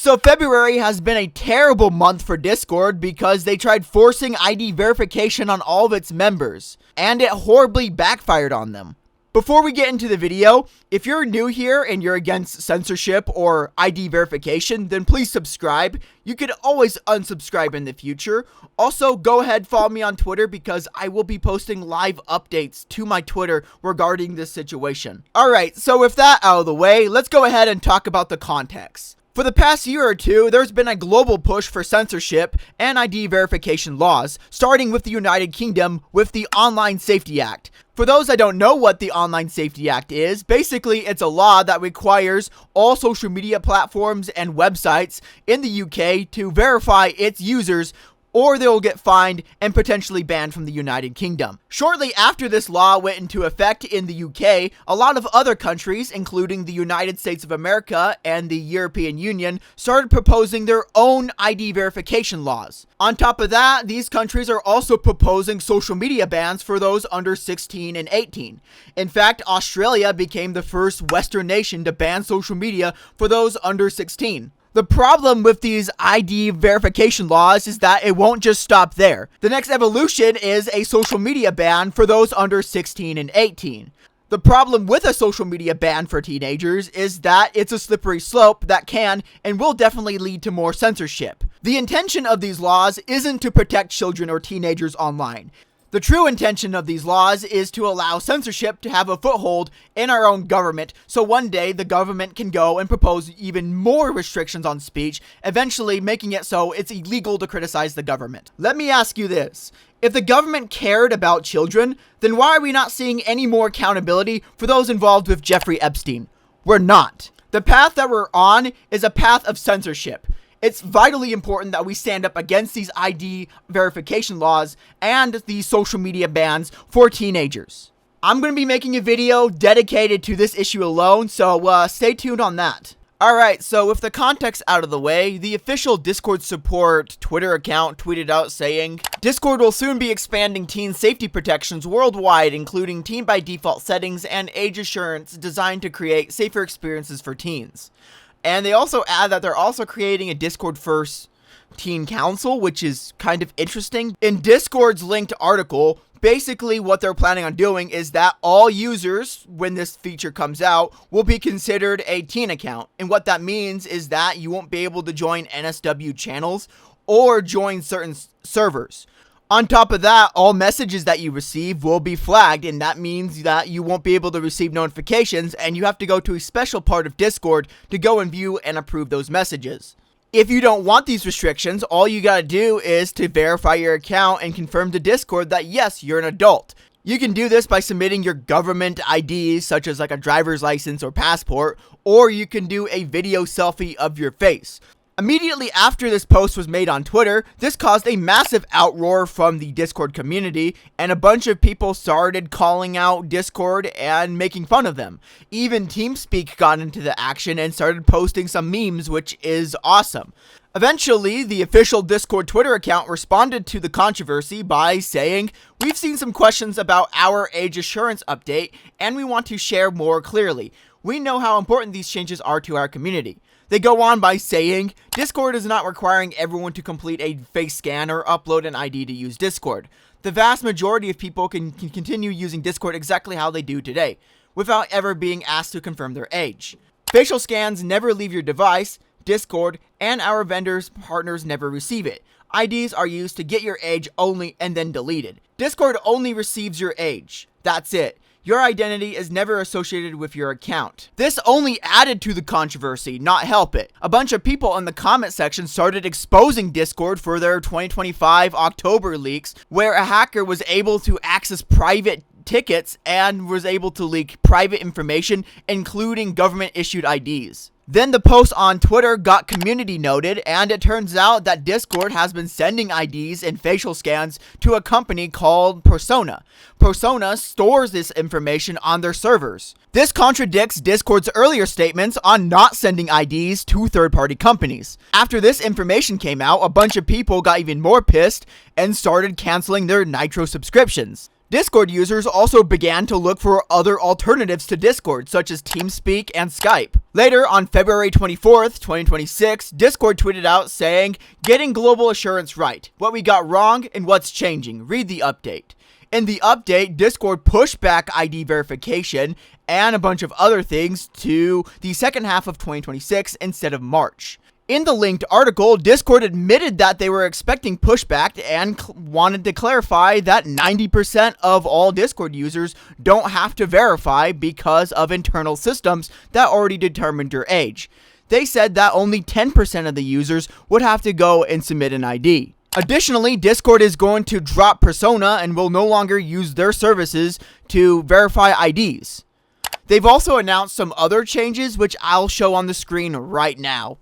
So February has been a terrible month for Discord because they tried forcing ID verification on all of its members, and it horribly backfired on them. Before we get into the video, if you're new here and you're against censorship or ID verification, then please subscribe. You could always unsubscribe in the future. Also, go ahead, follow me on Twitter because I will be posting live updates to my Twitter regarding this situation. Alright, so with that out of the way, let's go ahead and talk about the context. For the past year or two, there's been a global push for censorship and ID verification laws, starting with the United Kingdom with the Online Safety Act. For those that don't know what the Online Safety Act is, basically it's a law that requires all social media platforms and websites in the UK to verify its users, or they will get fined and potentially banned from the United Kingdom. Shortly after this law went into effect in the UK, a lot of other countries, including the United States of America and the European Union, started proposing their own ID verification laws. On top of that, these countries are also proposing social media bans for those under 16 and 18. In fact, Australia became the first Western nation to ban social media for those under 16. The problem with these ID verification laws is that it won't just stop there. The next evolution is a social media ban for those under 16 and 18. The problem with a social media ban for teenagers is that it's a slippery slope that can and will definitely lead to more censorship. The intention of these laws isn't to protect children or teenagers online. The true intention of these laws is to allow censorship to have a foothold in our own government, so one day the government can go and propose even more restrictions on speech, eventually making it so it's illegal to criticize the government. Let me ask you this. If the government cared about children, then why are we not seeing any more accountability for those involved with Jeffrey Epstein? We're not. The path that we're on is a path of censorship. It's vitally important that we stand up against these ID verification laws and these social media bans for teenagers. I'm going to be making a video dedicated to this issue alone, so stay tuned on that. Alright, so with the context out of the way, the official Discord support Twitter account tweeted out saying, Discord will soon be expanding teen safety protections worldwide, including teen by default settings and age assurance designed to create safer experiences for teens. And they also add that they're also creating a Discord first teen council, which is kind of interesting. In Discord's linked article, basically what they're planning on doing is that all users, when this feature comes out, will be considered a teen account. And what that means is that you won't be able to join NSW channels or join certain servers. On top of that, all messages that you receive will be flagged, and that means that you won't be able to receive notifications, and you have to go to a special part of Discord to go and view and approve those messages. If you don't want these restrictions, all you gotta do is to verify your account and confirm to Discord that yes, you're an adult. You can do this by submitting your government IDs, such as like a driver's license or passport, or you can do a video selfie of your face. Immediately after this post was made on Twitter, this caused a massive outroar from the Discord community, and a bunch of people started calling out Discord and making fun of them. Even TeamSpeak got into the action and started posting some memes, which is awesome. Eventually, the official Discord Twitter account responded to the controversy by saying, "We've seen some questions about our age assurance update, and we want to share more clearly. We know how important these changes are to our community." They go on by saying, Discord is not requiring everyone to complete a face scan or upload an ID to use Discord. The vast majority of people can continue using Discord exactly how they do today, without ever being asked to confirm their age. Facial scans never leave your device, Discord, and our vendors' partners never receive it. IDs are used to get your age only and then deleted. Discord only receives your age. That's it. Your identity is never associated with your account. This only added to the controversy, not help it. A bunch of people in the comment section started exposing Discord for their 2025 October leaks, where a hacker was able to access private tickets and was able to leak private information, including government-issued IDs. Then the post on Twitter got community noted, and it turns out that Discord has been sending IDs and facial scans to a company called Persona. Persona stores this information on their servers. This contradicts Discord's earlier statements on not sending IDs to third-party companies. After this information came out, a bunch of people got even more pissed and started canceling their Nitro subscriptions. Discord users also began to look for other alternatives to Discord, such as TeamSpeak and Skype. Later, on February 24th, 2026, Discord tweeted out saying, "Getting global assurance right. What we got wrong and what's changing. Read the update." In the update, Discord pushed back ID verification and a bunch of other things to the second half of 2026 instead of March. In the linked article, Discord admitted that they were expecting pushback and wanted to clarify that 90% of all Discord users don't have to verify because of internal systems that already determined your age. They said that only 10% of the users would have to go and submit an ID. Additionally, Discord is going to drop Persona and will no longer use their services to verify IDs. They've also announced some other changes, which I'll show on the screen right now.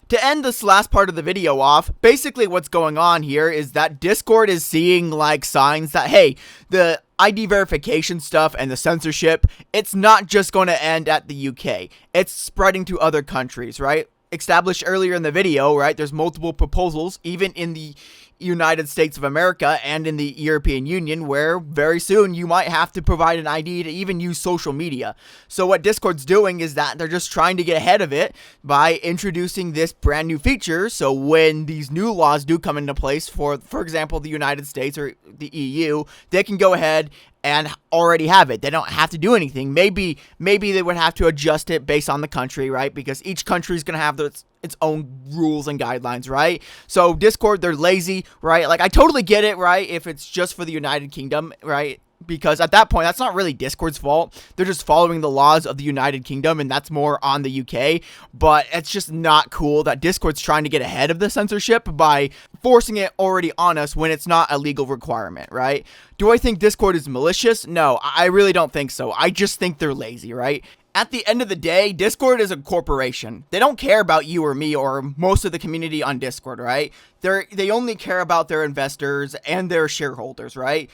To end this last part of the video off, basically what's going on here is that Discord is seeing like signs that, hey, the ID verification stuff and the censorship, it's not just going to end at the UK. It's spreading to other countries, right? Established earlier in the video, right? There's multiple proposals, even in the United States of America and in the European Union, where very soon you might have to provide an ID to even use social media. So what Discord's doing is that they're just trying to get ahead of it by introducing this brand new feature. So when these new laws do come into place for example, the United States or the EU, they can go ahead and already have it. They don't have to do anything. Maybe they would have to adjust it based on the country, right? Because each country is going to have its own rules and guidelines, right? So Discord, they're lazy, right? Like, I totally get it, right? If it's just for the United Kingdom, right? Because at that point, that's not really Discord's fault. They're just following the laws of the United Kingdom, and that's more on the UK. But it's just not cool that Discord's trying to get ahead of the censorship by forcing it already on us when it's not a legal requirement, right? Do I think Discord is malicious? No, I really don't think so. I just think they're lazy, right? At the end of the day, Discord is a corporation. They don't care about you or me or most of the community on Discord, right? They only care about their investors and their shareholders, right?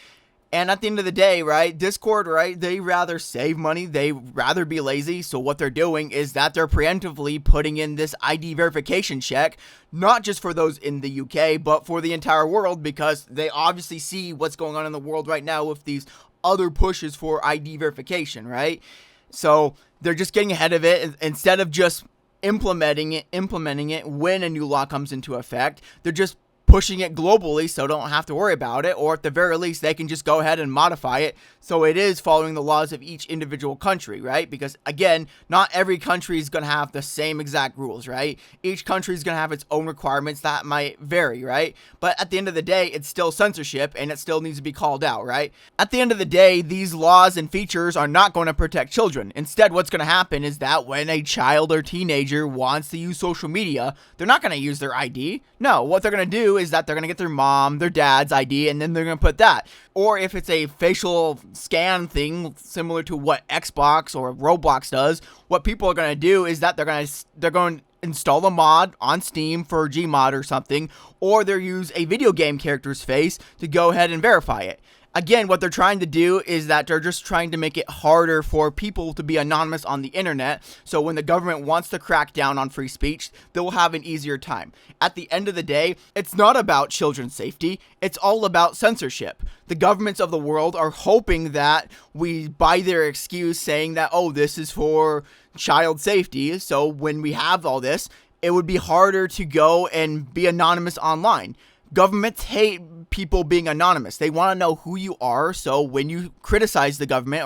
And at the end of the day, right, Discord, right, they rather save money, they rather be lazy, so what they're doing is that they're preemptively putting in this ID verification check, not just for those in the UK, but for the entire world, because they obviously see what's going on in the world right now with these other pushes for ID verification, right? So they're just getting ahead of it. Instead of just implementing it when a new law comes into effect, they're just pushing it globally so don't have to worry about it, or at the very least they can just go ahead and modify it so it is following the laws of each individual country, right? Because again, not every country is going to have the same exact rules, right? Each country is going to have its own requirements that might vary, right? But at the end of the day, it's still censorship and it still needs to be called out, right? At the end of the day, these laws and features are not going to protect children. Instead, what's going to happen is that when a child or teenager wants to use social media, they're not going to use their ID. No, what they're going to do is that they're going to get their mom, their dad's ID, and then they're going to put that. Or if it's a facial scan thing similar to what Xbox or Roblox does, what people are going to do is that they're going to install a mod on Steam for Gmod or something, or they'll use a video game character's face to go ahead and verify it. Again, what they're trying to do is that they're just trying to make it harder for people to be anonymous on the internet, so when the government wants to crack down on free speech, they'll have an easier time. At the end of the day, it's not about children's safety, it's all about censorship. The governments of the world are hoping that we buy their excuse saying that, oh, this is for child safety, so when we have all this, it would be harder to go and be anonymous online. Governments hate people being anonymous. They want to know who you are, so when you criticize the government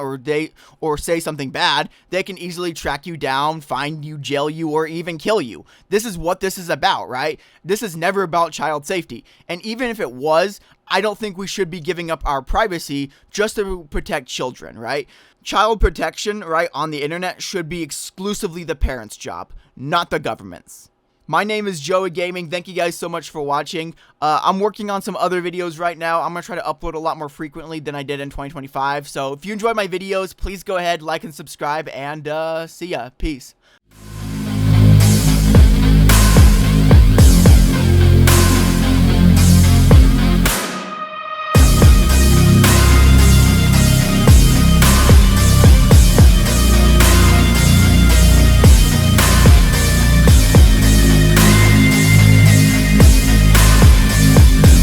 or say something bad, they can easily track you down, find you, jail you, or even kill you. This is what this is about, right? This is never about child safety. And even if it was, I don't think we should be giving up our privacy just to protect children, right? Child protection, right, on the internet should be exclusively the parents' job, not the government's. My name is Joey Gaming. Thank you guys so much for watching. I'm working on some other videos right now. I'm going to try to upload a lot more frequently than I did in 2025. So if you enjoy my videos, please go ahead, like and subscribe, and see ya. Peace.